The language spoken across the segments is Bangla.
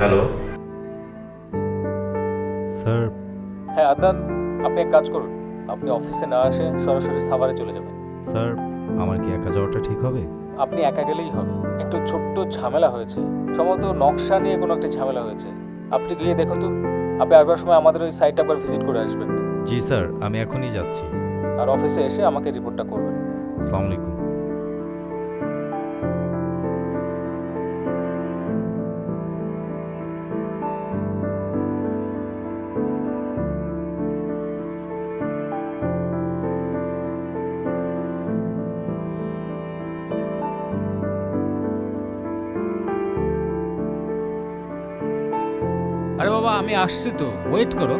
Hello sir. হ্যাঁ আদনান, আপনি এক কাজ করুন, আপনি অফিসে না আসে সরাসরি সাভারে চলে যাবেন। স্যার, আমার কি একা যাওয়াটা ঠিক হবে? আপনি একা গেলেই হবে। একটু ছোট্ট ঝামেলা হয়েছে, সম্ভবত নকশা নিয়ে কোনো একটা ঝামেলা হয়েছে। আপনি গিয়ে দেখুন তো। আপনি আসবার সময় আমাদের ওই সাইটটা একবার ভিজিট করে আসবেন, জি স্যার, আমি এখনই যাচ্ছি। আর অফিসে এসে আমাকে রিপোর্টটা করবেন। আসসালামু আলাইকুম। আরে বাবা, আমি আসছি তো, ওয়েট করো।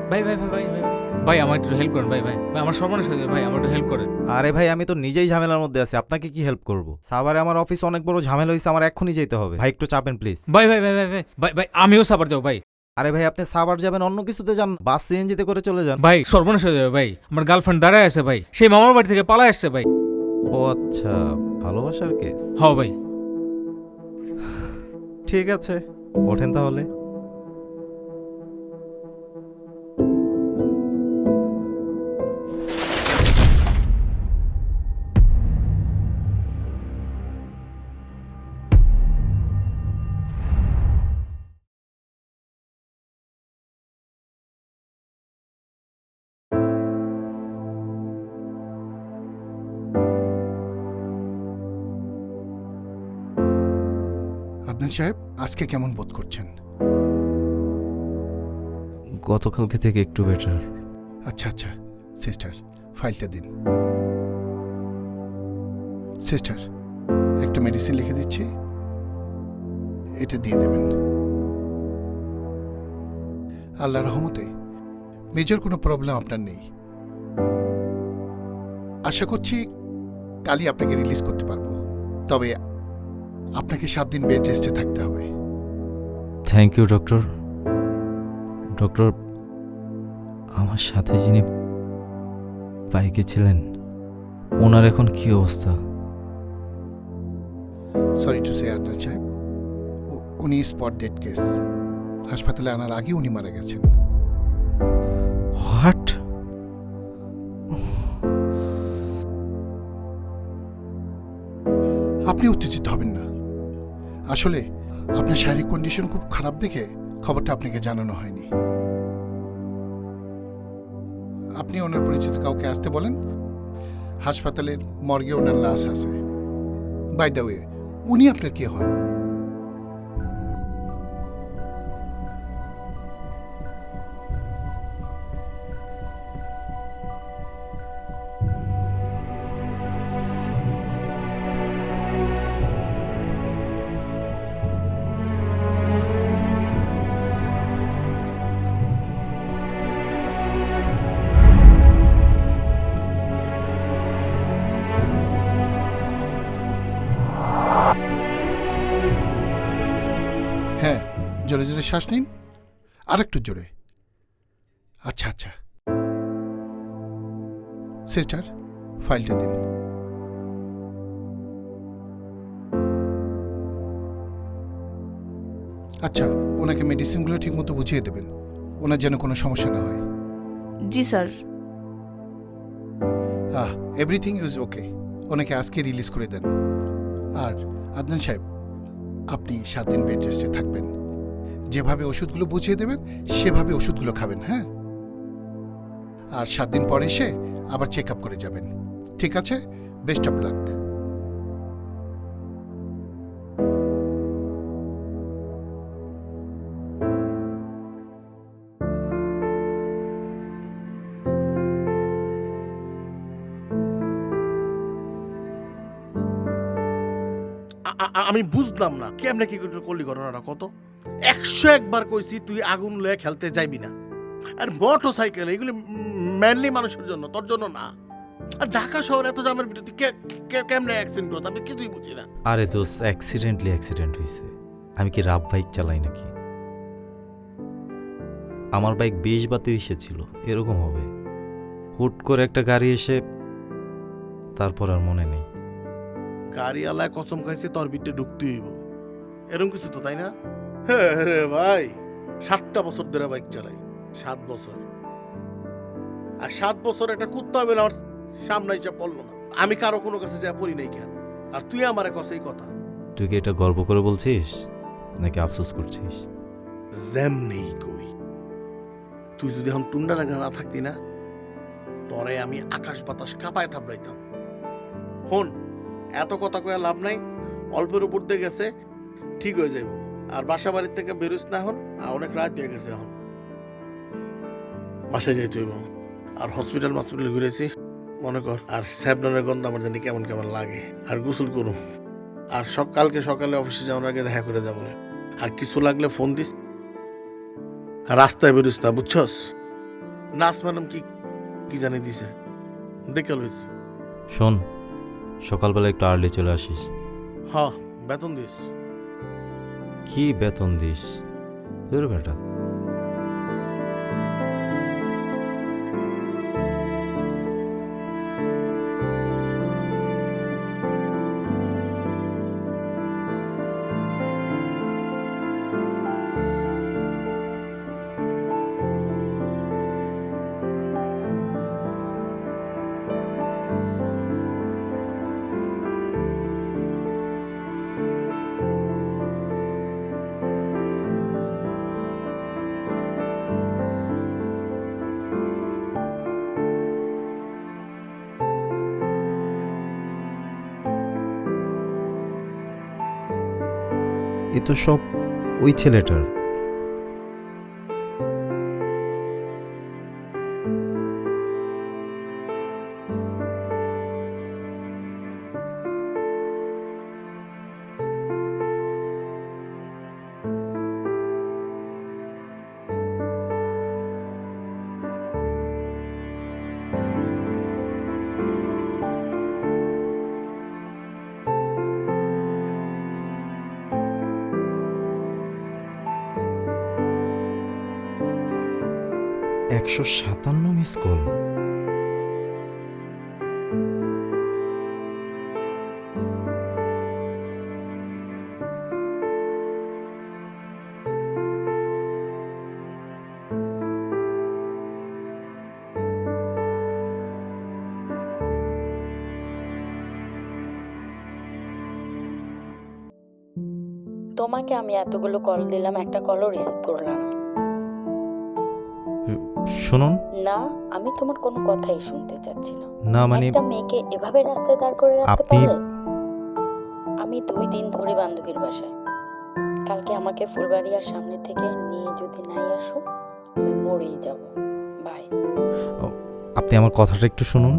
ভাই ভাই ভাই ভাই ভাই ভাই, আমার একটু হেল্প করেন। ভাই ভাই ভাই, আমার সর্বনাশ হয়ে যাবে ভাই, আমার একটু হেল্প করেন। আরে ভাই, আমি তো নিজেই ঝামেলার মধ্যে আছি, আপনাকে কি হেল্প করব? সাভারে আমার অফিস অনেক বড় ঝামেলা হয়েছে, আমার এক্ষুনি যেতে হবে। ভাই একটু চাপেন প্লিজ। ভাই ভাই ভাই ভাই ভাই ভাই ভাই, আমিও সাভার যাবো ভাই। আরে ভাই, আপনি সাভার যাবেন অন্য কিছুতে যান, বাস সিএনজিতে করে চলে যান। ভাই সর্বনাশ হয়ে যাবে ভাই, আমার গার্লফ্রেন্ড দাঁড়ায় আছে ভাই, সেই মামার বাড়ি থেকে পালায় আসছে ভাই। ও আচ্ছা, ভালোবাসার কেস। হ ভাই। ঠিক আছে, ওঠেন তাহলে। আদনান সাহেব, আজকে কেমন বোধ করছেন? গতকালকে থেকে একটু বেটার। আচ্ছা আচ্ছা, সিস্টার ফাইলটা দিন। সিস্টার, একটা মেডিসিন লিখে দিচ্ছি, এটা দিয়ে দেবেন। আল্লাহর রহমতে মেজর কোনো প্রবলেম আপনার নেই। আশা করছি কালই আপনাকে রিলিজ করতে পারবো, তবে আপনাকে 7 দিন বেড রেস্টে থাকতে হবে। Thank you doctor. ডক্টর, আমার সাথে যিনি বাইকে ছিলেন, ওনার এখন কি অবস্থা? সরি টু সে আদনান সাহেব, উনি স্পট ডেড কেস। হাসপাতালে আনার আগে উনি মারা গেছেন। হোয়াট? আপনি উত্তেজিত হবেন না। আসলে আপনার শারীরিক কন্ডিশন খুব খারাপ দেখে খবরটা আপনাকে জানানো হয়নি। আপনি ওনার পরিচিত কাউকে আসতে বলেন, হাসপাতালের মর্গে ওনার লাশ আছে। বাই দ্য ওয়ে, উনি আপনার কে হন? হ্যাঁ, জোরে জোরে শ্বাস নিন, আর একটু জোরে। আচ্ছা আচ্ছা, সিস্টার ফাইলটা দিন। আচ্ছা, ওনাকে মেডিসিনগুলো ঠিকমতো বুঝিয়ে দেবেন, ওনার যেন কোনো সমস্যা না হয়। জি স্যার। Everything is okay. ওনাকে আজকে রিলিজ করে দেন। আর আদনান সাহেব, আপনি 7 দিন বেড রেস্টে থাকবেন। যেভাবে ওষুধগুলো বুঝিয়ে দেবেন সেভাবে ওষুধগুলো খাবেন, হ্যাঁ? আর 7 দিন পরে এসে আবার চেক আপ করে যাবেন, ঠিক আছে? Best of luck. আমি বুঝলাম না কেমনে কি করলি ঘটনাটা কত। 101বার কইছি তুই আগুন লয়ে খেলতে যাইবি না। আর মোটর সাইকেল এগুলি ম্যানলি মানুষের জন্য, তোর জন্য না। আর ঢাকা শহরে এত জামের ভিতরে তুই কেমনে অ্যাক্সিডেন্ট করত আমি কিছুই বুঝি না। আরে দোস্ত, অ্যাক্সিডেন্ট হয়েছে। আমি কি রাব বাইক চালাই নাকি? আমার বাইক 20 বা 30-এ ছিল, এরকম হবে। হুট করে একটা গাড়ি এসে, তারপর আর মনে নেই। গাড়িওয়ালায় কসম খাইছে তোর ভিতরে ঢুকতে হইব। এরকম কিছু তো, তাই না? হ্যাঁ রে ভাই, 7টা বছর ধরে বাইক চালাই, 7 বছর। আর 7 বছর একটা কুত্তা হবে আমার সামনে এসে পড়লো না, আমি কারো কোনো কাছে যা পড়ি নাই কেন? আর তুই আমার কাছে এই কথা তুই কি এটা গর্ব করে বলছিস নাকি আফসোস করছিস? জ্যাম নেই কই। তুই যদি এখন টুন্ডা রাখা না থাকতি না, তরে আমি আকাশ বাতাস কাঁপায় থাবড়াইতাম। হন, এত কথা কয়ে লাভ নাই, অল্পের উপর দিয়ে গেছে, ঠিক হয়ে যাইব। আর বাসা বাড়ির থেকে বেরোস না এখন, আর অনেক রাত হয়ে গেছে এখন, বাসায় যাইতে হইব। আর হসপিটাল ঘুরেছি মনে কর, আর স্যাবডনের গন্ধ আমার জানি কেমন কেমন লাগে। আর গোসল করুম, আর কালকে সকালে অফিসে যাওয়ার আগে দেখা করে যাবো। আর কিছু লাগলে ফোন দিস, আর রাস্তায় বেরোস না, বুঝছস? নার্স ম্যাডাম কি জানি দিছে, দেখে লইস। শোন, সকালবেলা একটু আর্লি চলে আসিস। হ, বেতন দিস। কি বেতন দিস তোর বেটা? এ তো সব ওই ছেলেটার। একশো 57 মিস কল। তোমাকে আমি এতগুলো কল দিলাম, একটা কলও রিসিভ করলাম না। শুনুন না, আমি তোমার কোনো কথাই শুনতে চাচ্ছি না। না মানে একটা মেয়েকে এভাবে রাস্তায় দাঁড় করে রাখতে আপনি- পারলে? আমি 2 দিন ধরে বান্ধবীর বাসায়, কালকে আমাকে ফুলবাড়িয়ার সামনে থেকে নিয়ে যদি নাই আসো, আমি মরেই যাব। বাই। আপনি আমার কথাটা একটু শুনুন।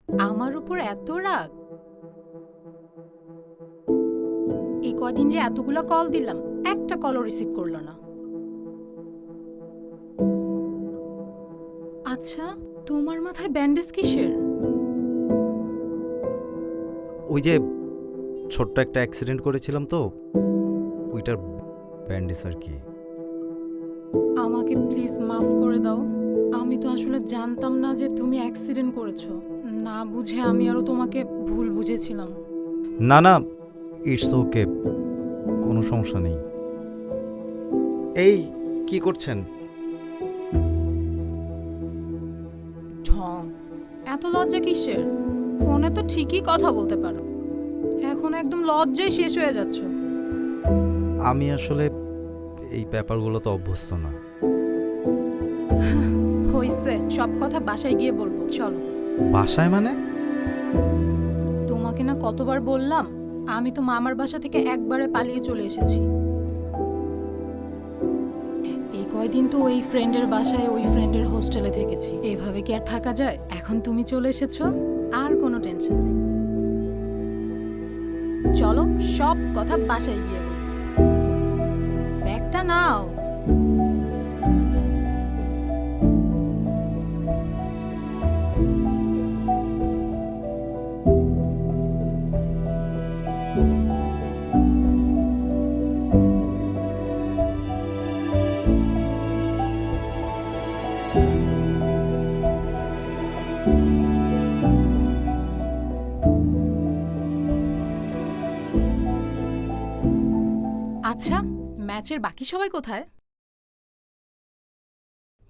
আমার উপর এত রাগ? এই কদিন যে এতগুলা কল দিলাম, একটা কলও রিসিভ করলো না। আচ্ছা, তোমার মাথায় ব্যান্ডেজ কিসের? ওই যে ছোট্ট একটা অ্যাক্সিডেন্ট করেছিলাম তো, ওইটার ব্যান্ডেজ আর কি। আমাকে প্লিজ মাফ করে দাও। আমি তো আসলে জানতাম না যে তুমি অ্যাক্সিডেন্ট করেছো। না বুঝে আমি আরো তোমাকে ভুল বুঝেছিলাম। না না, ইটস ওকে, কোনো সমস্যা নেই। এই কি করছেন? ঢং, এত লজ্জা কিসের? ফোনে তো ঠিকই কথা বলতে পারো, এখন একদম লজ্জায় শেষ হয়ে যাচ্ছ। আমি আসলে এই ব্যাপারগুলো তো অভ্যস্ত না। হইছে, সব কথা বাসায় গিয়ে বলবো, চলো। বাসায় মানে? তোমাকে না কতবার বললাম, আমি তো মামার বাসা থেকে একবারে পালিয়ে চলে এসেছি। এই কয়দিন তো ওই ফ্রেন্ডের বাসায়, ওই ফ্রেন্ডের হোস্টেলে থেকেছি। এভাবে কি আর থাকা যায়? এখন তুমি চলে এসেছো, আর কোনো টেনশন নেই। চলো, সব কথা বাসায় গিয়ে বলবো। ব্যাগটা নাও। আচ্ছা, ম্যাচের বাকি সবাই কোথায়?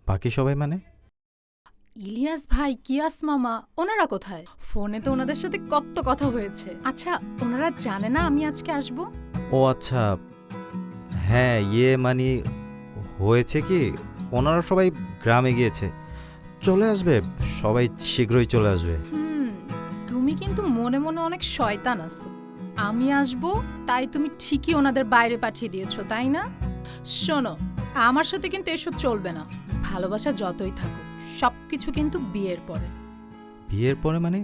বাকি সবাই মানে? ইলিয়াস ভাই, কিয়াস মামা, ওনারা কোথায়? ফোনে তো ওনাদের সাথে কত কথা হয়েছে। আচ্ছা, ওনারা জানে না আমি আজকে আসব? ও আচ্ছা, হ্যাঁ মানে হয়েছে কি, ওনারা সবাই গ্রামে গিয়েছে, চলে আসবে, সবাই শীঘ্রই চলে আসবে। তুমি কিন্তু মনে মনে অনেক শয়তান আছো। আমি আসব তাই তুমি ঠিকই ওনাদের বাইরে পাঠিয়ে দিয়েছো, তাই না? শোনো, আমার সাথে কিন্তু এসব চলবে না। ভালোবাসা যতই থাকুক, সবকিছু কিন্তু বিয়ের পরে। বিয়ের পরে মানে?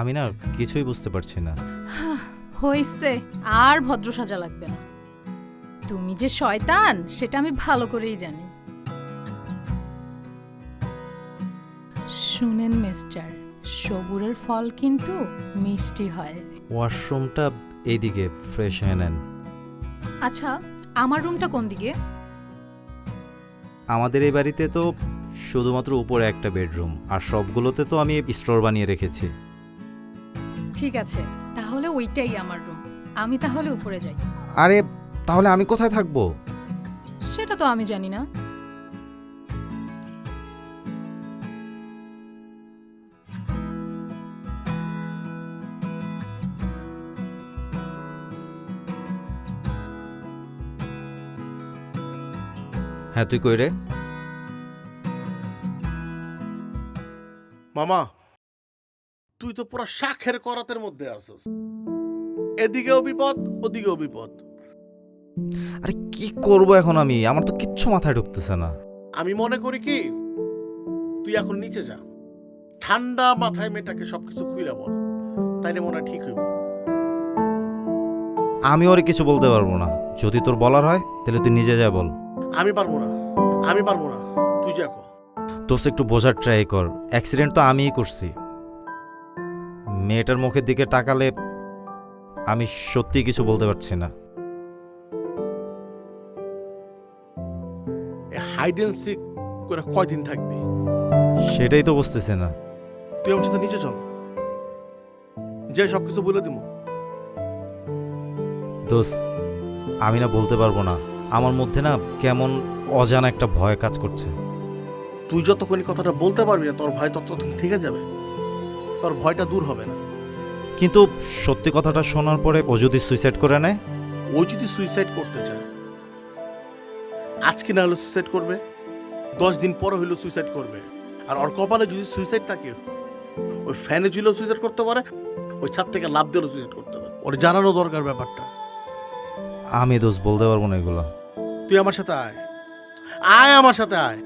আমি না কিছুই বুঝতে পারছি না। হইছে, আর ভদ্র সাজা লাগবে না। তুমি যে শয়তান সেটা আমি ভালো করেই জানি। শুনেন মিস্টার, সবুরের ফল কিন্তু মিষ্টি হয়। ওয়াশরুমটা এইদিকে, ফ্রেশ হয়ে নেন। আচ্ছা, আমার রুমটা কোন দিকে? আমাদের এই বাড়িতে তো শুধুমাত্র উপরে একটা বেডরুম, আর সবগুলোতে তো আমি স্টোর বানিয়ে রেখেছি। ঠিক আছে, তাহলে ওইটাই আমার রুম। আমি তাহলে উপরে যাই। আরে তাহলে আমি কোথায় থাকবো? সেটা তো আমি জানি না। হ্যাঁ, তুই কই রে? মামা, তুই তো পুরো শাখের করাতের মধ্যে আছিস। এদিকেও বিপদ, ওদিকেও বিপদ। আরে কি করব এখন আমি? আমার তো কিচ্ছু মাথায় ঢুকতেছে না। আমি মনে করি কি, তুই এখন নিচে যা, ঠান্ডা মাথায় মেয়েটাকে সবকিছু খুইলা বল, তাইলে মনে হয় ঠিক হইব। আমি ওরে কিছু বলতে পারবো না। যদি তোর বলার হয় তাহলে তুই নিজে যা বল। আমি পারবো না, আমি পারবো না, তুই যা কর। তোর একটু বোঝার ট্রাই কর। অ্যাক্সিডেন্ট তো আমিই করছি। মেয়েটার মুখের দিকে তাকালে আমি সত্যি কিছু বলতে পারছি না। হাইড এন্ড সিক করে কয়দিন থাকবি? সেটাই তো বুঝতেছে না। তুই আমার সাথে নিচে চল, যে সবকিছু বলে দিব। দোস্ত, আমি না বলতে পারবো না। আমার মধ্যে না কেমন অজানা একটা ভয় কাজ করছে। তুই যতক্ষণ কথাটা বলতে পারবি না, তোর ভয় ততক্ষণ থেকে যাবে, তোর ভয়টা দূর হবে না। কিন্তু সত্যি কথাটা শোনার পরে ও যদি সুইসাইড করে নেয়? ও যদি সুইসাইড করতে চায়, আজকে না হলে সুইসাইড করবে, 10 দিন পরে হইলেও সুইসাইড করবে। আর ওর কপালে যদি সুইসাইড থাকে, ওই ফ্যানে ঝুলেও সুইসাইড করতে পারে, ওই ছাদ থেকে লাফ দিলেও সুইসাইড করতে পারে। ওর জানানো দরকার ব্যাপারটা। আমি দোস্ত বলতে পারবো না এগুলো। তুই আমার সাথে আয়, আয় আমার সাথে আয়।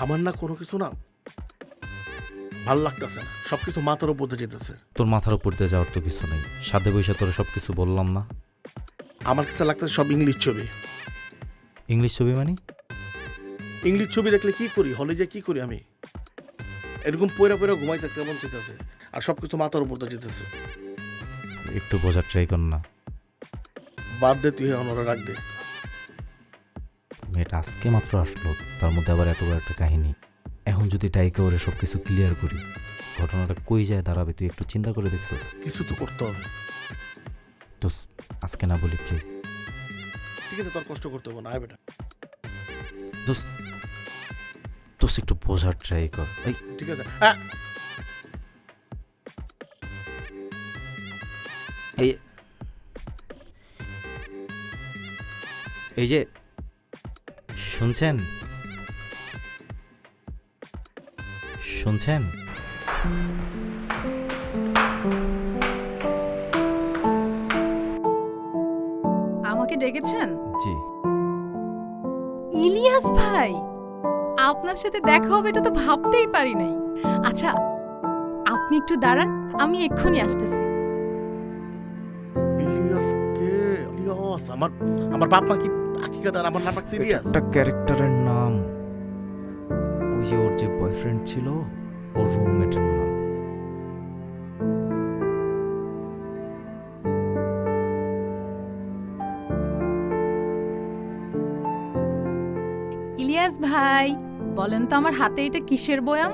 আমার না কোনো কিছু না ভাল লাগতেছে না, সবকিছু মাথার উপর দিয়ে যেতেছে। তোর মাথার উপর দিয়ে যাওয়ার তো কিছু নেই, সাথে বসে তোর সব কিছু বললাম না। আমার কাছে লাগতেছে সব ইংলিশ ছবি। ইংলিশ ছবি মানে? ইংলিশ ছবি দেখলে কি করি, হলে যে কি করি আমি, এরকম পয়রা পয়রা ঘুমাই থাকতে মন চাইতেছে, আর সবকিছু মাথার উপর দিয়ে যেতেছে। একটু বোঝার ট্রাই কর না। বাদ দে, তুই অনরা রাখ দে। মেয়েটা আজকে মাত্র আসলো, তার মধ্যে আবার এত বড় একটা কাহিনী। এখন যদি ডাইকে ওরে সব কিছু ক্লিয়ার করি, ঘটনাটা কই যায় দাঁড়াবে তুই একটু চিন্তা করে দেখছিস? কিছু তো করতে হবে। তো আজকে না বলি প্লিজ। ঠিক আছে, তোর কষ্ট করতে হবে না, আয় বেটা। দোস্ত দোস্ত একটু বোঝার ট্রাই কর। এই ঠিক আছে, হ্যাঁ। এই এই যে শুনছেন শুনছেন? আমাকে ডেকেছেন? জি। ইলিয়াস ভাই, আপনার সাথে দেখা হবে এটা তো ভাবতেই পারি নাই। আচ্ছা, আপনি একটু দাঁড়ান, আমি এক্ষুনি আসতেছি। ইলিয়াস কে? ইলিয়াস আমার বাপ মা কি হাকিকাদার, আমার নাম সিরিয়াস। একটা ক্যারেক্টারের নাম, ওই যে ওর যে বয়ফ্রেন্ড ছিল ওর রুমমেটের নাম। ইলিয়াস ভাই, বলেন তো আমার হাতে এটা কিসের বয়াম?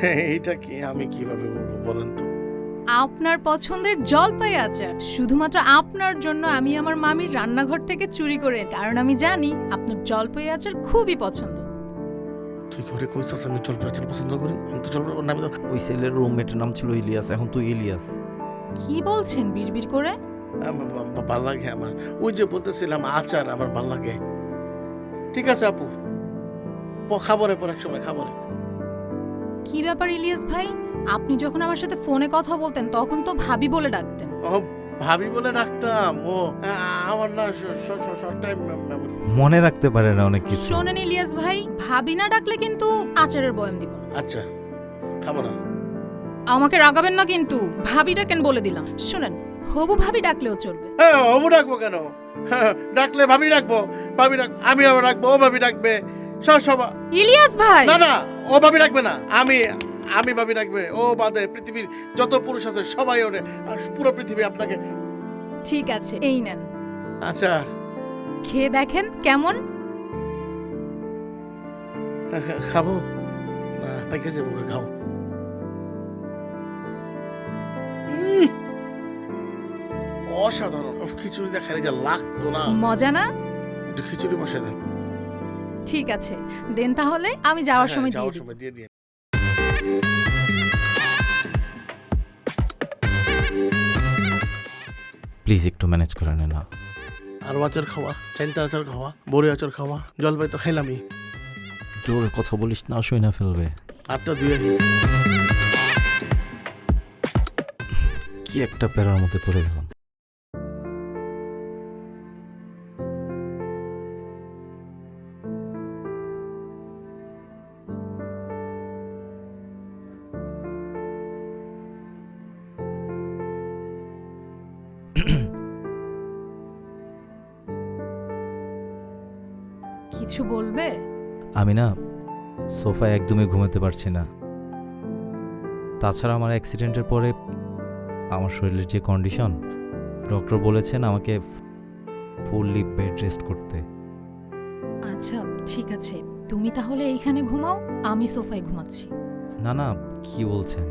হ্যাঁ, এইটা কি আমি কিভাবে বলবো বলেন তো? আপনার পছন্দের জলপাই আচার, শুধুমাত্র আপনার জন্য আমি আমার মামির রান্নাঘর থেকে চুরি করে, কারণ আমি জানি আপনার জলপাই আচার খুবই পছন্দ। তুই ঘরে কইছস আমি জলপাই আচার পছন্দ করি? আমি তো জলপাই নামে তো ওই ছেলের রুমমেটের নাম ছিল ইলিয়াস, এখন তুই ইলিয়াস। কি বলছেন বিড়বিড় করে? ভাল লাগে আমার। ওই যে বলতেছিলাম আচার আমার ভাল লাগে। ঠিক আছে আপু, খাবারে পর এক সময় খাবারে। কি ব্যাপার ইলিয়াস ভাই, আপনি যখন আমার সাথে ফোনে কথা বলতেন তখন তো ভাবি বলে ডাকতেন। ও ভাবি বলে ডাকতাম। ও আমার না শর্ট টাইম মেমরি। মনে রাখতে পারে না অনেক কিছু। শোনেন ইলিয়াস ভাই, ভাবি না ডাকলে কিন্তু আচারের বয়াম দিব না। আচ্ছা, খাবো না। আমাকে রাগাবেন না কিন্তু, ভাবি ডাকেন বলে দিলাম। শুনেন, হবু ভাবি ডাকলেও চলবে। হ্যাঁ, হবু ডাকবো কেন? হ্যাঁ, ডাকলে ভাবি ডাকবো, ভাবি ডাক, আমি আবার ডাকবো, ও ভাবি ডাকবে। সব ইলিয়াস ভাই, না না, ও ভাবি ডাকবে না, আমি ভাবি ডাকবে। ও বাদে পৃথিবীর যত পুরুষ আছে সবাই ওরে, আর পুরো পৃথিবী আপনাকে। ঠিক আছে, এই নেন, আচ্ছা, খেয়ে দেখেন কেমন। খাবো না? পাইকে যাবো, খাও। অসাধারণ। খিচুড়ি দেখালে যা লাগতো না। মজা না? একটু খিচুড়ি বসে দেন। ঠিক আছে, দেন তাহলে, আমি যাওয়ার হ্যাঁ, সময় দিয়ে যাওয়ার দিব। সময় দিয়ে দিয়ে। প্লিজ একটু ম্যানেজ করে নে না। আরো আচার খাওয়া, চাইনিজ আচার খাওয়া, বড়ি আচার খাওয়া, জলপাই তো খাইলামই। জোরে কথা বলিস না, শুই না ফেলবে। আটটা দুই কি একটা প্যারার মধ্যে পড়ে গেলাম। কিছু বলবে? আমি না সোফায় একদমই ঘুমাতে পারছি না। তাছাড়া আমার অ্যাক্সিডেন্টের পরে আমার শরীরের যে কন্ডিশন, ডক্টর বলেছেন আমাকে ফুললি বেড রেস্ট করতে। আচ্ছা ঠিক আছে, তুমি তাহলে এইখানে ঘুমাও, আমি সোফায় ঘুমাচ্ছি। না না, কি বলছেন?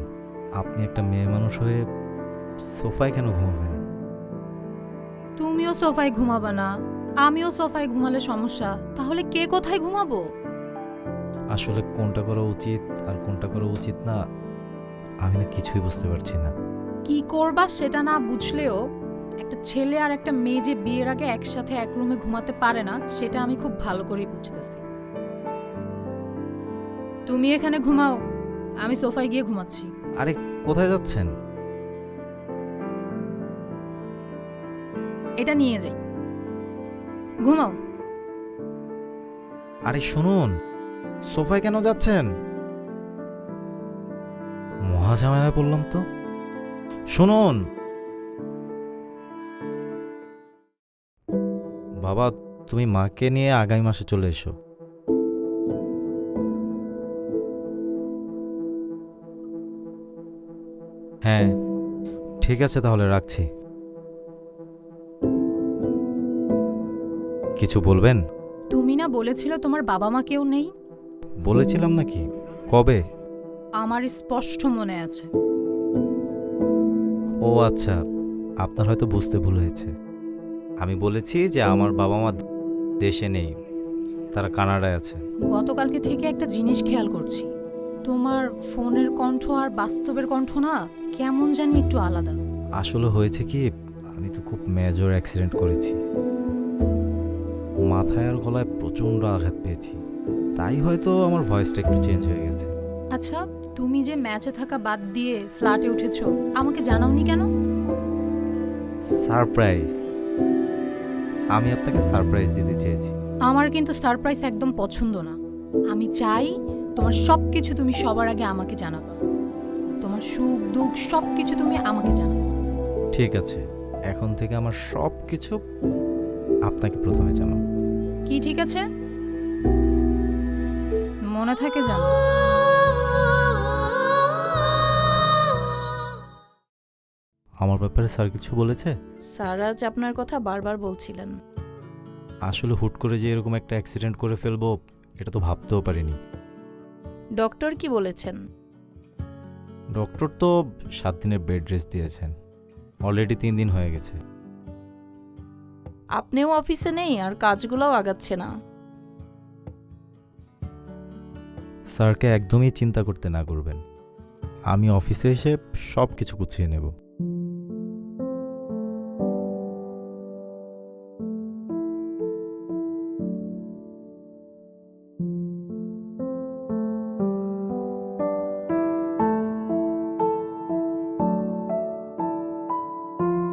আপনি একটা মেয়ে মানুষ হয়ে সোফায় কেন ঘুমাবেন? তুমিও সোফায় ঘুমাবা না, আমিও সোফায় ঘুমালে সমস্যা, তাহলে কে কোথায় ঘুমাবো? আসলে কোনটা করা উচিত আর কোনটা করা উচিত না আমি না কিছুই বুঝতে পারছি না। কি করবা সেটা না বুঝলেও, একটা ছেলে আর একটা মেয়ে যে বিয়ের আগে একসাথে এক রুমে ঘুমাতে পারে না, সেটা আমি খুব ভালো করেই বুঝতেছি। তুমি এখানে ঘুমাও, আমি সোফায় গিয়ে ঘুমাচ্ছি। আরে কোথায় যাচ্ছেন? এটা নিয়ে যাই, ঘুমাও। আরে শুনুন, সোফায় কেন যাচ্ছেন? মহা ঝামেলায় পড়লাম তো। শুনুন বাবা, তুমি মাকে নিয়ে আগামী মাসে চলে এসো। হ্যাঁ ঠিক আছে, তাহলে রাখছি। কিছু বলবেন? তুমি না বলেছিলে তোমার বাবা মা কেউ নেই? বলেছিলাম নাকি? কবে? আমার স্পষ্ট মনে আছে। ও আচ্ছা, আপনার হয়তো বুঝতে ভুল হয়েছে। আমি বলেছি যে আমার বাবা মা দেশে নেই, তারা কানাডায় আছে। গতকালকে থেকে একটা জিনিস খেয়াল করছি, তোমার ফোনের কণ্ঠ আর বাস্তবের কণ্ঠ না কেমন জানি একটু আলাদা। আসলে হয়েছে কি, আমি তো খুব মেজর অ্যাক্সিডেন্ট করেছি। মাথায় আর গলায় প্রচণ্ড আঘাত পেয়েছি, তাই হয়তো আমার ভয়েসটা একটু চেঞ্জ হয়ে গেছে। আচ্ছা, তুমি যে ম্যাচে থাকা বাদ দিয়ে ফ্ল্যাটে উঠেছো, আমাকে জানাওনি কেন? সারপ্রাইজ, আমি আপনাকে সারপ্রাইজ দিতে চেয়েছি। আমার কিন্তু সারপ্রাইজ একদম পছন্দ না। আমি চাই তোমার সব কিছু তুমি সবার আগে আমাকে জানাবা। তোমার সুখ দুঃখ সব কিছু তুমি আমাকে জানাবা। ঠিক আছে, এখন থেকে আমার সব কিছু আপনাকে প্রথমে জানাবো। কি ঠিক আছে? মনে থাকে জানো। আমার ব্যাপারে স্যার কিছু বলেছে? স্যার আজ আপনার কথা বারবার বলছিলেন। আসলে হুট করে যে এরকম একটা অ্যাক্সিডেন্ট করে ফেলবো, এটা তো ভাবতেও পারিনি। ডক্টর কি বলেছেন? ডক্টর তো 7 দিনের বেড রেস্ট দিয়েছেন, অলরেডি 3 দিন হয়ে গেছে। আপনিও অফিসে নেই আর কাজগুলোও আগাচ্ছে না। স্যারকে একদমই চিন্তা করতে না করবেন, আমি অফিসে এসে সব কিছু গুছিয়ে নেব।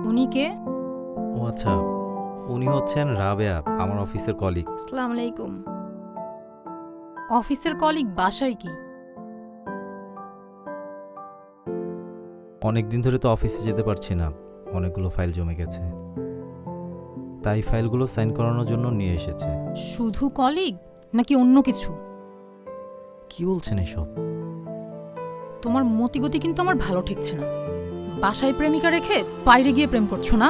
উনি কে? ও আচ্ছা, উনি হচ্ছেন রাবেয়া, আমার অফিসের কলিগ। আসসালামু আলাইকুম। অফিসের কলিগ, বাসায় কি? অনেক দিন ধরে তো অফিসে যেতে পারছি না, অনেকগুলো ফাইল জমে গেছে, তাই ফাইলগুলো সাইন করানোর জন্য নিয়ে এসেছে। শুধু কলিগ নাকি অন্য কিছু? কি বলছেন এসব? তোমার মতিগতি কিন্তু আমার ভালো ঠেকছে না। বাসায় প্রেমিকা রেখে বাইরে গিয়ে প্রেম করছো না?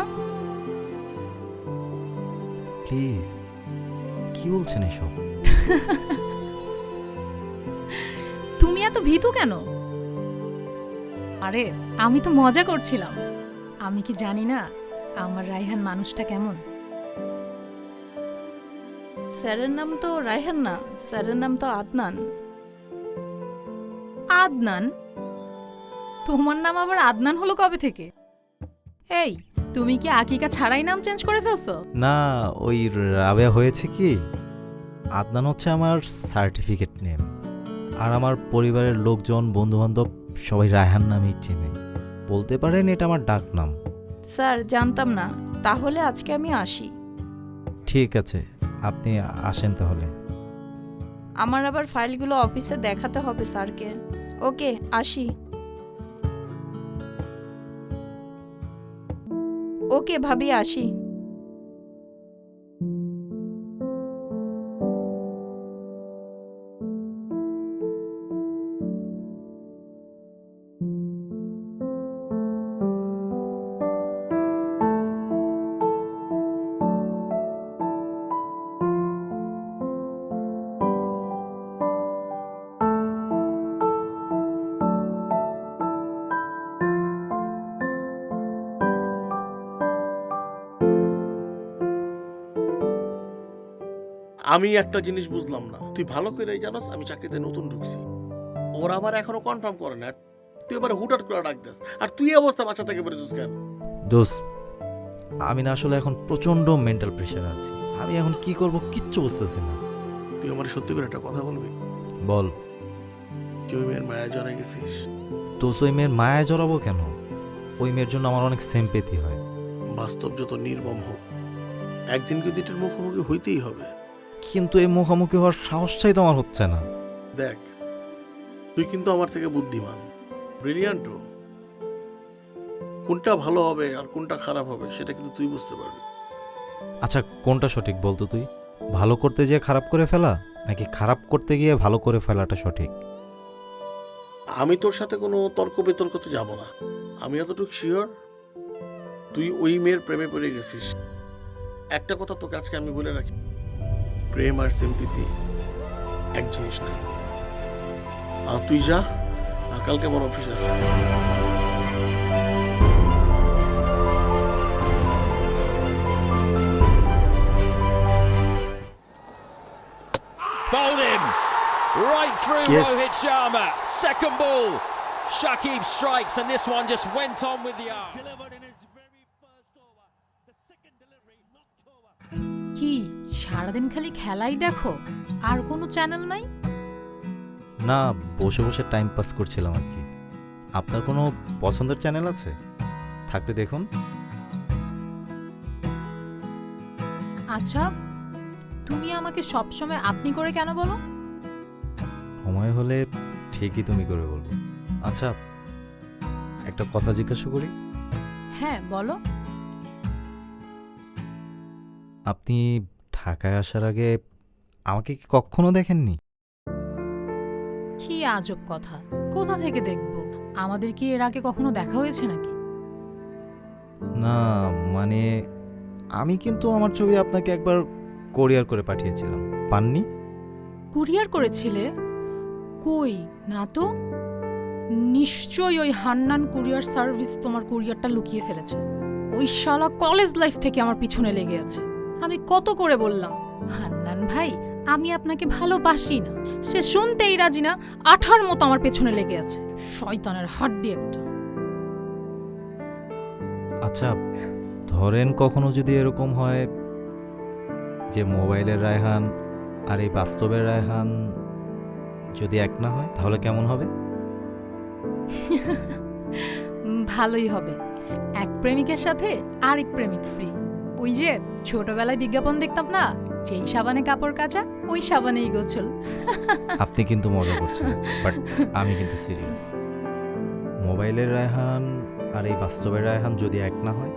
প্লিজ, কি বলছেন এসব? তুমি এত ভীতু কেন? আরে আমি তো মজা করছিলাম। আমি কি জানি না আমার রায়হান মানুষটা কেমন? স্যারের নাম তো রায়হান না, স্যারের নাম তো আদনান। আদনান? তোমার নাম আবার আদনান হলো কবে থেকে? এই, তুমি কি আকিকা ছাড়াই নাম চেঞ্জ করে ফেলছো? না, ওই রাবেয়া হয়েছে কি, আদনান হচ্ছে আমার সার্টিফিকেট নেম, আর আমার পরিবারের লোকজন বন্ধুবান্ধব সবাই রায়হান নামেই চেনে। বলতে পারেন এটা আমার ডাক নাম। স্যার জানতাম না, তাহলে আজকে আমি আসি। ঠিক আছে, আপনি আসেন তাহলে। আমার আবার ফাইলগুলো অফিসে দেখাতে হবে স্যারকে। ওকে, আসি। ওকে ভাবি, আসি। আমি একটা জিনিস বুঝলাম না, তুই ভালো করে জানোস আমি চাকরিতে নতুন ঢুকছি, ওরা আবার এখনো কনফার্ম করে না, তুই এবার হুটহাট করে ডাক দিস, আর তুই এই অবস্থা বাচ্চা থেকে বেরোছিস কেন? দোস্ত, আমি না আসলে এখন প্রচণ্ড মেন্টাল প্রেশারে আছি, আমি এখন কি করব কিচ্ছু বুঝতেছি না। তুই আমার সত্যি করে একটা কথা বলবি? বল। তুই ওই মেয়ের মায়া জড়াই গেছিস? তো ওই মেয়ের মায়ায় জড়াবো কেন? ওই মেয়ের জন্য আমার অনেক সিম্প্যাথি হয়। বাস্তব যত নির্মম হোক, একদিন কিন্তু এটার মুখোমুখি হইতেই হবে। কিন্তু এই মুখোমুখি হওয়ার সাহসটাই তো আমার হচ্ছে না। দেখ, তুই কিন্তু আমার থেকে বুদ্ধিমান, ব্রিলিয়ান্টও। কোনটা ভালো হবে আর কোনটা খারাপ হবে সেটা কিন্তু তুই বুঝতে পারবি। আচ্ছা, কোনটা সঠিক বলতো তুই? ভালো করতে গিয়ে খারাপ করে ফেলা, নাকি খারাপ করতে গিয়ে ভালো করে ফেলাটা সঠিক? আমি তোর সাথে কোনো তর্ক বিতর্কতে যাব না। আমি এতটুকু শিওর তুই ওই মেয়ের প্রেমে পড়ে গেছিস। একটা কথা তোকে আজকে আমি বলে রাখি, প্রেম আর সিম্পিতি এক জিনিস না। আর তুই যা, আর কালকে আমার অফিস আছে। Bowled in right through Yes. Rohit Sharma. Second ball, Shakib strikes, and this one just went on with the arm. Delivered in his very first over. The second delivery knocked over. কি সারাদিন খালি খেলাই দেখো, আর কোনো চ্যানেল নাই? না, বসে বসে টাইম পাস করছিলাম আর কি। আপনার কোনো পছন্দের চ্যানেল আছে? থাকলে দেখুন। আচ্ছা, তুমি আমাকে সবসময় আপনি করে কেন বলো? সময় হলে ঠিকই তুমি করে বলবো। আচ্ছা, একটা কথা জিজ্ঞাসা করি। হ্যাঁ বলো। আপনি ঢাকায় আসার আগে আমাকে কি কখনো দেখেননি? কি আজব কথা, কোথা থেকে দেখবো? আমাদের কি এর আগে কখনো দেখা হয়েছে নাকি? না, মানে আমি কিন্তু আমার ছবি আপনাকে একবার কোরিয়ার করে পাঠিয়েছিলাম, পাননি? কুরিয়ার করেছিলে? কই না তো। নিশ্চয়ই ওই হান্নান কুরিয়ার সার্ভিস তোমার কুরিয়ারটা লুকিয়ে ফেলেছে। ওই শালা কলেজ লাইফ থেকে আমার পিছনে লেগে আছে। আমি কত করে বললাম, হান্নান ভাই আমি আপনাকে ভালোবাসি না, সে শুনতেই রাজি না, আঠার মতো আমার পেছনে লেগে আছে। শয়তানের হাড্ডি একটা। আচ্ছা, ধরেন কখনো যদি এরকম হয় যে মোবাইলের রায়হান আর এই বাস্তবের রায়হান যদি এক না হয়, তাহলে কেমন হবে? ভালোই হবে। এক প্রেমিকের সাথে আরেক প্রেমিক ফ্রি। ওই যে ছোটবেলায় বিজ্ঞাপন দেখতাম না, যেই সাবানে কাপড় কাচা ওই সাবানেই গোছল। আপনি কিন্তু মজা করছেন, বাট আমি কিন্তু সিরিয়াস। মোবাইলের রায়হান আর এই বাস্তবের রায়হান যদি এক না হয়,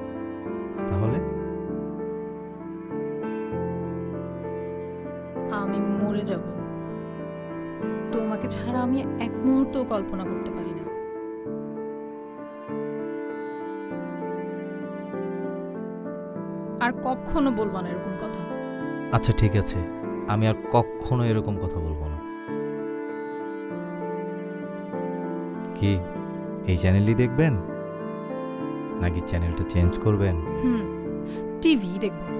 তাহলে আমি মরে যাব। তোমাকে ছাড়া আমি এক মুহূর্তও কল্পনা করতে পারি না। আর কখনো বলবো না এরকম কথা। আচ্ছা ঠিক আছে, আমি আর কখনো এরকম কথা বলবো না। কি এই চ্যানেলই দেখবেন, নাকি চ্যানেলটা চেঞ্জ করবেন? টিভি দেখবো না।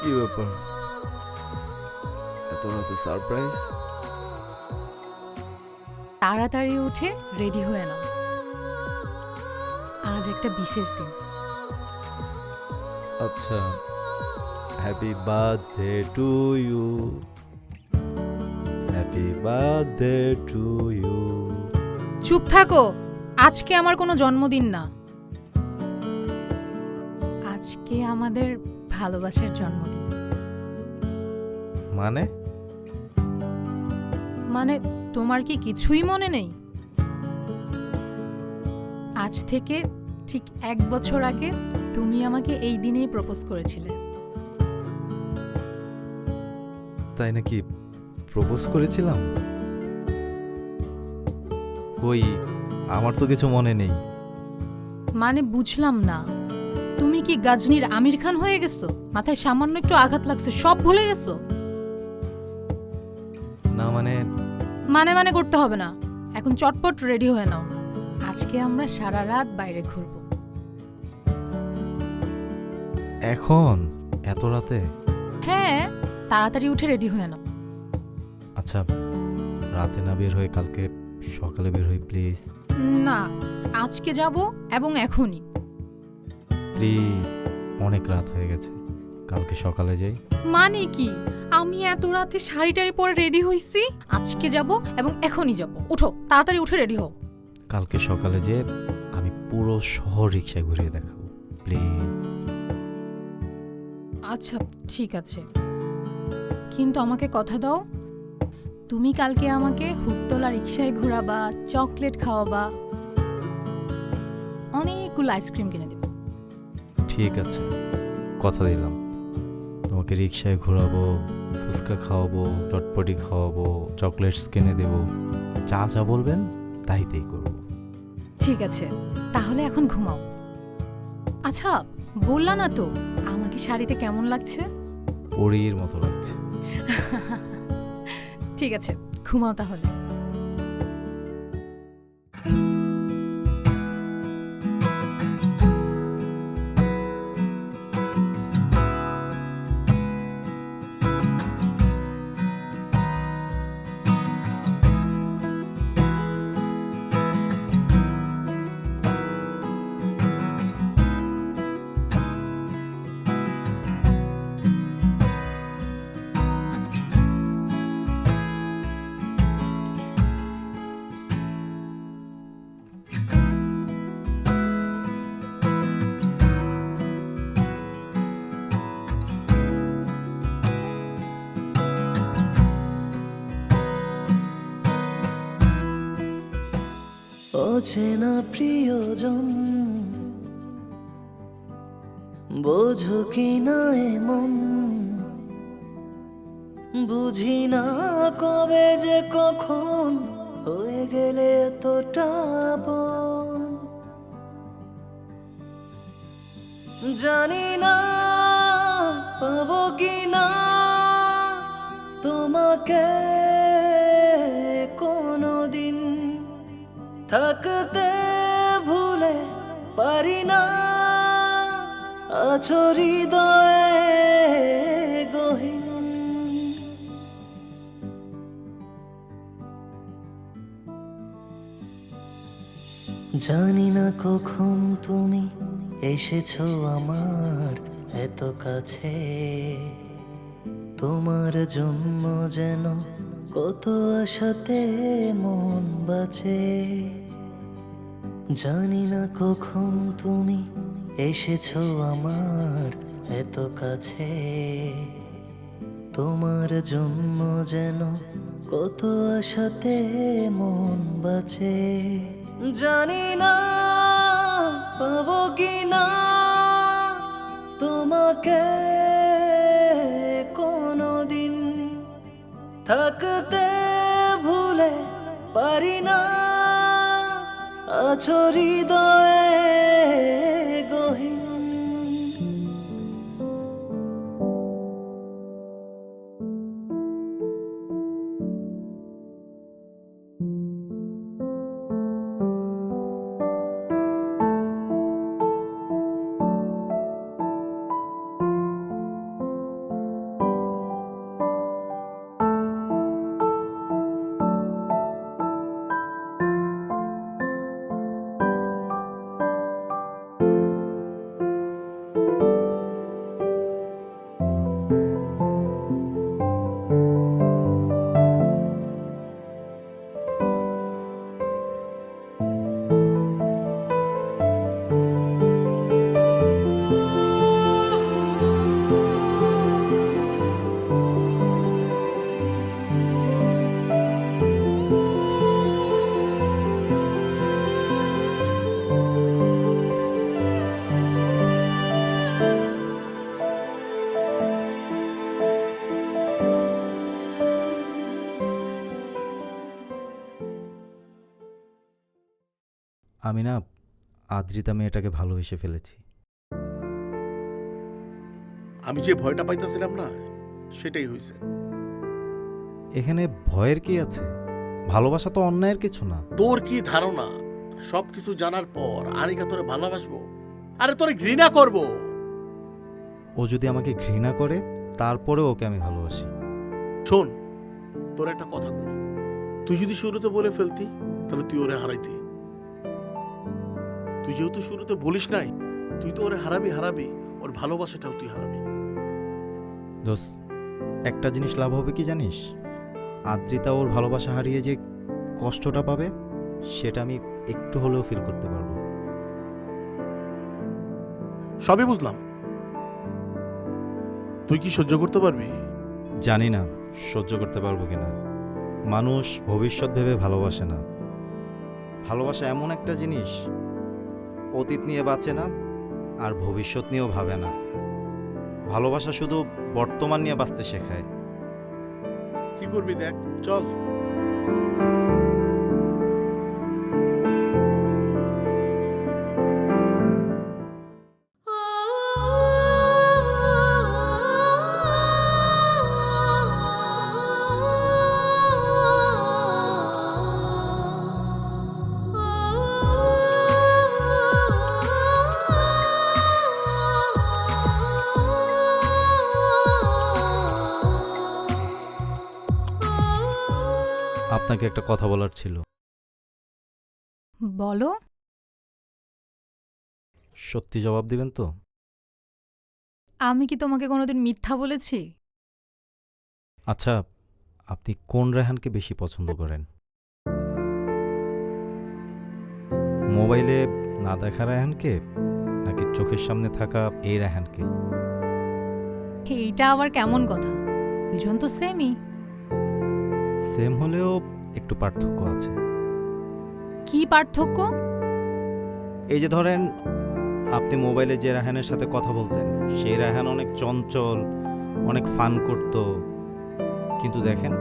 কি ব্যাপার, এত রাতে সারপ্রাইজ? তাড়াতাড়ি উঠে রেডি হয়ে নাও, আজ একটা বিশেষ দিন। আচ্ছা, happy birthday to you, happy birthday to you. চুপ থাকো, আজকে আমার কোনো জন্মদিন না, আজকে আমাদের ভালোবাসার জন্মদিন। মানে মানে তোমার কি কিছুই মনে নেই? আজ থেকে ঠিক 1 বছর আগে তুমি আমাকে এই দিনেই প্রপোজ করেছিলে। তাই নাকি? প্রপোজ করেছিলাম? কই, আমার তো কিছু মনে নেই। মানে বুঝলাম না, তুমি কি গাজনির আমির খান হয়ে গেছো? মাথায় সামান্য একটু আঘাত লাগছে, সব ভুলে গেছো? না মানে মানে করতে হবে না, এখন চটপট রেডি হয়ে নাও। আজকে আমরা সারা রাত বাইরে ঘুরবো। এখন এত রাতে? হ্যাঁ, তাড়াতাড়ি উঠে রেডি হয়ে নাও। আচ্ছা, রাতে না বের হয়ে কালকে সকালে বের হই প্লিজ। না, আজকে যাব এবং এখনই। প্লিজ, অনেক রাত হয়ে গেছে, কালকে সকালে যাই। মানে কি? আমি এত রাতে শাড়িটারি পরে রেডি হইছি, আজকে যাব এবং এখনই যাব। উঠো, তাড়াতাড়ি উঠে রেডি হও। কালকে সকালে যে আমি পুরো শহর রিক্সায় ঘুরিয়ে দেখাবো প্লিজ। আচ্ছা ঠিক আছে, কিন্তু আমাকে কথা দাও, তুমি কালকে আমাকে হুটতলা রিক্সায় ঘোরাবা, চকলেট খাওয়াবা, অনেকগুলো আইসক্রিম কিনে দেবে। ঠিক আছে, কথা দিলাম। তোমাকে রিক্সায় ঘোরাবো, ফুচকা খাওয়াবো, চটপটি খাওয়াবো, চকলেটস কিনে দেবো, যা যা বলবেন তাই করবো। ঠিক আছে, তাহলে এখন ঘুমাও। আচ্ছা, বললা না তো আমাকে শাড়িতে কেমন লাগছে? পরীর মতো লাগছে। ঠিক আছে, ঘুমাও তাহলে। অচেনা প্রিয়জন, বোঝো কি না এমন, বুঝি না কবে যে কখন হয়ে গেলে এতটা আপন। জানি না পাবো কি না তোমাকে কোনোদিন, থাকতে ভুলে পারি না আছো হৃদয়ে গহীন। জানি না কখন তুমি এসেছো আমার এত কাছে, তোমার জন্য যেন কত আশাতে মন বাঁচে। জানি না কখন তুমি এসেছো আমার এত কাছে, তোমার জন্য যেন কত আশাতে মন বাঁচে। জানি না পাবো কি না তোমাকে কোনোদিন, থাকতে ভুলে পারি না আছো হৃদয়ে গহীন। আমি না আদ্রিতা মেয়েটাকে ভালোবেসে ফেলেছি। আমি যে ভয়টা পাইতেছিলাম না, সেটাই হয়েছে। এখানে ভয়ের কি আছে? ভালোবাসা তো অন্যায়ের কিছু না। তোর কি ধারণা সবকিছু জানার পর আনিকা তোরে ভালোবাসবো? আরে তোরে ঘৃণা করব। ও যদি আমাকে ঘৃণা করে তারপরে ওকে আমি ভালোবাসি। শোন, তোর একটা কথা বলি, তুই যদি শুরুতে বলে ফেলতি তাহলে তুই ওরে হারাইতি। তুই যেহেতু শুরুতে বলিস নাই, তুই তো ওরে হারাবি, ওর ভালোবাসাটাও তুই হারাবি। দোস্ত, একটা জিনিস লাভ হবে কি জানিস? আদ্রিতা ওর ভালোবাসা হারিয়ে যে কষ্টটা পাবে সেটা আমি একটু হলেও ফিল করতে পারবো। সবই বুঝলাম, তুই কি সহ্য করতে পারবি? জানি না সহ্য করতে পারবো কিনা। মানুষ ভবিষ্যৎ ভেবে ভালোবাসে না। ভালোবাসা এমন একটা জিনিস, অতীত নিয়ে বাঁচে না আর ভবিষ্যৎ নিয়েও ভাবে না। ভালোবাসা শুধু বর্তমান নিয়ে বাঁচতে শেখায়। কি করবি দেখ, চল। আপনাকে একটা কথা বলার ছিল। বলো। সত্যি জবাব দিবেন তো? আমি কি তোমাকে কোনোদিন মিথ্যা বলেছি? আচ্ছা, আপনি কোন রেহানকে বেশি পছন্দ করেন? মোবাইলে না দেখা রেহানকে নাকি চোখের সামনে থাকা এই রেহানকে? এইটা আবার কেমন কথা? দুজন তো সেমই। সেম হলেও একটু পার্থক্য আছে। কি পার্থক্য? এই যে ধরেন, আপনি মোবাইলে যে রায়হানের সাথে কথা বলতেন সেই রায়হান অনেক চঞ্চল, অনেক ফান করত, কিন্তু দেখেন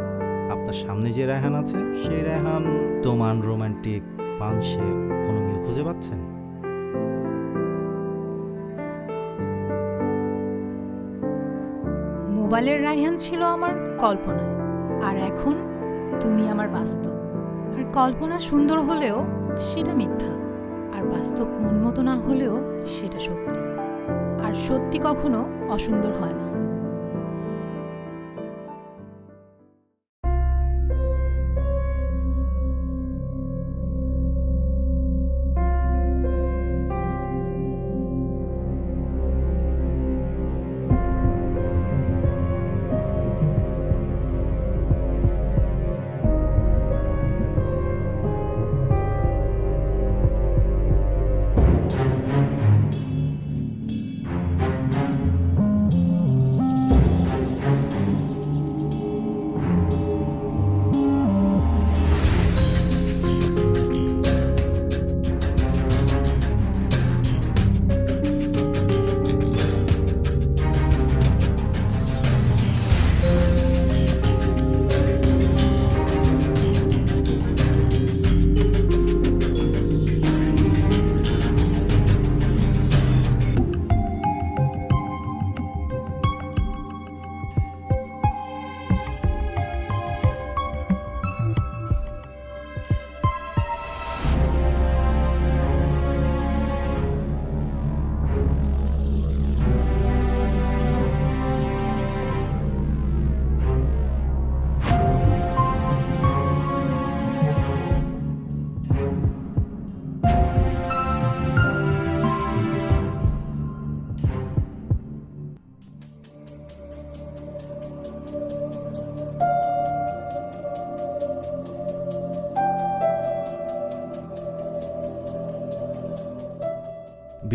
আপনার সামনে যে রায়হান আছে সেই রায়হান তোমান রোমান্টিক পানসে। কোনো মিল খুঁজে পাচ্ছেন? মোবাইলের রায়হান ছিল আমার কল্পনায়, আর এখন তুমি আমার বাস্তব। আর কল্পনা সুন্দর হলেও সেটা মিথ্যা, আর বাস্তব মন মতো না হলেও সেটা সত্যি। আর সত্যি কখনো অসুন্দর হয় না।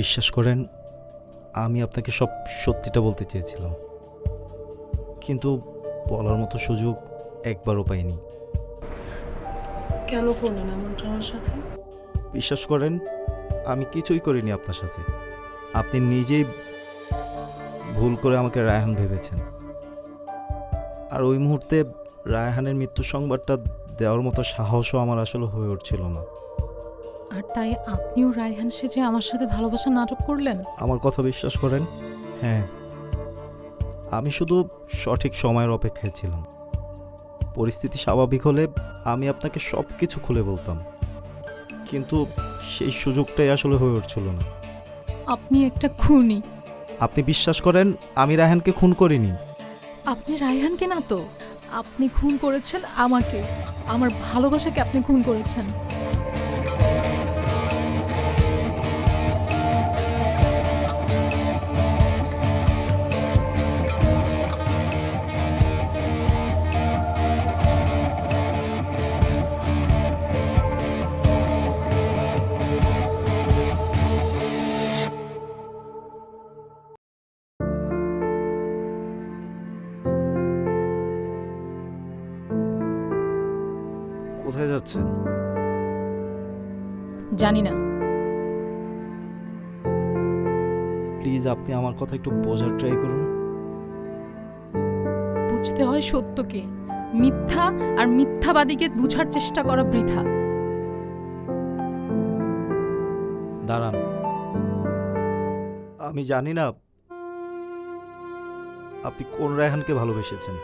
বিশ্বাস করেন, আমি আপনাকে সব সত্যিটা বলতে চেয়েছিলাম, কিন্তু বলার মতো সুযোগ একবারও পাইনি। কেন করলেন এমনটা আমার সাথে? বিশ্বাস করেন, আমি কিছুই করিনি আপনার সাথে। আপনি নিজেই ভুল করে আমাকে রায়হান ভেবেছেন। আর ওই মুহূর্তে রায়হানের মৃত্যুর সংবাদটা দেওয়ার মতো সাহসও আমার আসলে হয়ে উঠছিল না। আর তাই আপনিও রায়হান সেজে আমার সাথে ভালোবাসার নাটক করলেন? আমার কথা বিশ্বাস করেন, হ্যাঁ, আমি শুধু সঠিক সময়ের অপেক্ষায় ছিলাম। পরিস্থিতি স্বাভাবিক হলে আমি আপনাকে সব কিছু খুলে বলতাম, কিন্তু সেই সুযোগটাই আসলে হয়ে উঠছিল না। আপনি একটা খুনি। আপনি বিশ্বাস করেন আমি রায়হানকে খুন করিনি। আপনি রায়হানকে না তো, আপনি খুন করেছেন আমাকে, আমার ভালোবাসাকে আপনি খুন করেছেন। কোথায় যাচ্ছেন? জানি না। প্লিজ আপনি আমার কথা একটু বোঝার ট্রাই করুন। বুঝতে হয় সত্যকে, মিথ্যা আর মিথ্যাবাদীকে বুঝার চেষ্টা করা বৃথা। দাঁড়ান, আমি জানি না আপনি কোন রায়হানকে ভালোবেসেছেন,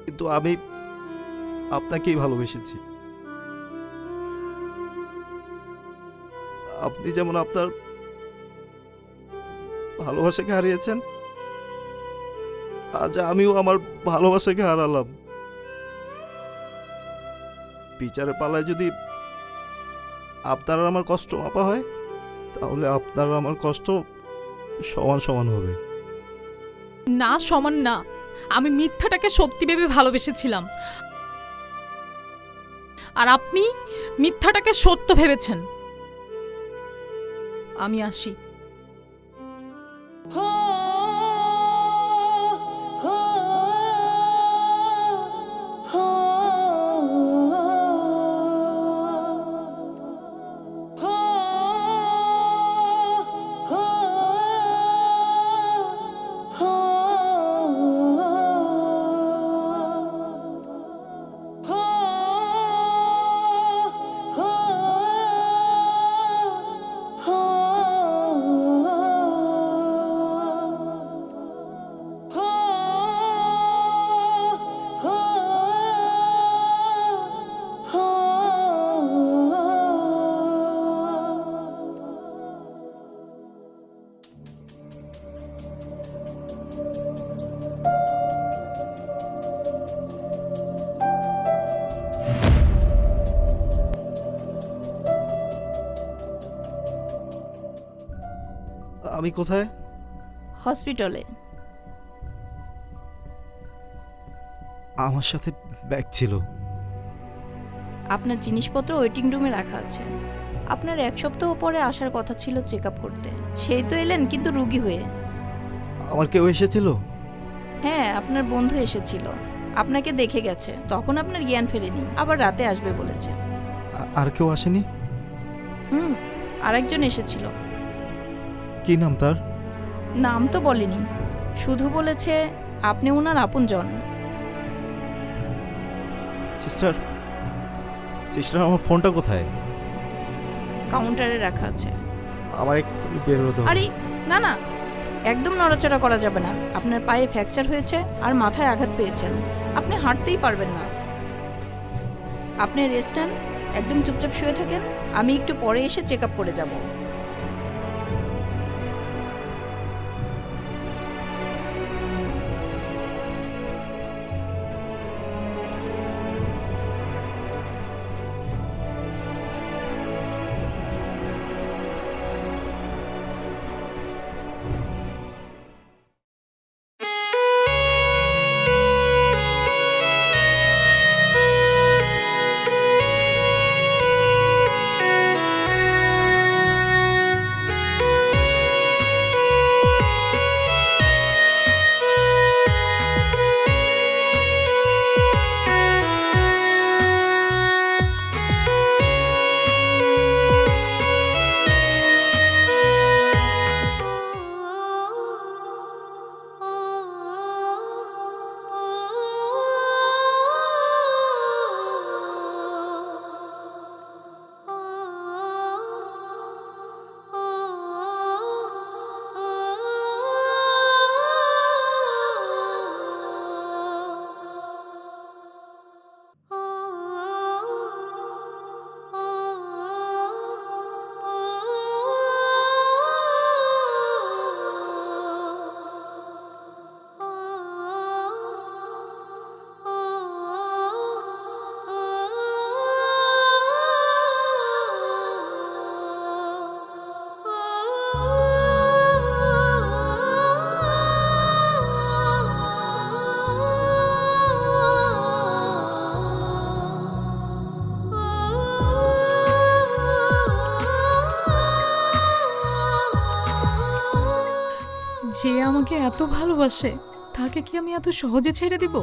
কিন্তু আমি আপনাকেই ভালোবেসেছি। আপনি যেমন আপনার ভালোবাসাকে হারিয়েছেন, আজ আমিও আমার ভালোবাসাকে হারালাম। বিচারের পালায় যদি আপনার আর আমার কষ্ট মাপা হয়, তাহলে আপনার আর আমার কষ্ট সমান সমান হবে। না, সমান না। আমি মিথ্যাটাকে সত্যি ভেবে ভালোবেসেছিলাম, আর আপনি মিথ্যাটাকে সত্য ভেবেছেন। আমি আসি। হো হো হো হো হো আমি কোথায়? হসপিটালে। আমার সাথে ব্যাগ ছিল। আপনার জিনিসপত্র ওয়েটিং রুমে রাখা আছে। আপনার 1 সপ্তাহ পরে আসার কথা ছিল চেক আপ করতে, সেই তো এলেন কিন্তু রুগী হয়ে। আমার কেউ এসেছিল? হ্যাঁ, আপনার বন্ধু এসেছিল, আপনাকে দেখে গেছে, তখন আপনার জ্ঞান ফেরেনি, আবার রাতে আসবে বলেছে। আর কেউ আসেনি? আরেকজন এসেছিল। কি নাম তার? নাম তো বলেনি, শুধু বলেছে আপনি ওনার আপনজন। সিস্টার, সিস্টার আমার ফোনটা কোথায়? কাউন্টারে রাখা আছে। আমার এক্ষুনি বের হতে হবে। আরে না না, একদম নড়াচড়া করা যাবে না। আপনার পায়ে ফ্র্যাকচার হয়েছে আর মাথায় আঘাত পেয়েছেন, আপনি হাঁটতেই পারবেন না। আপনি রেস্ট নেন, একদম চুপচাপ শুয়ে থাকেন, আমি একটু পরে এসে চেক আপ করে যাব। যে আমাকে এত ভালোবাসে তাকে কি আমি এত সহজে ছেড়ে দিব?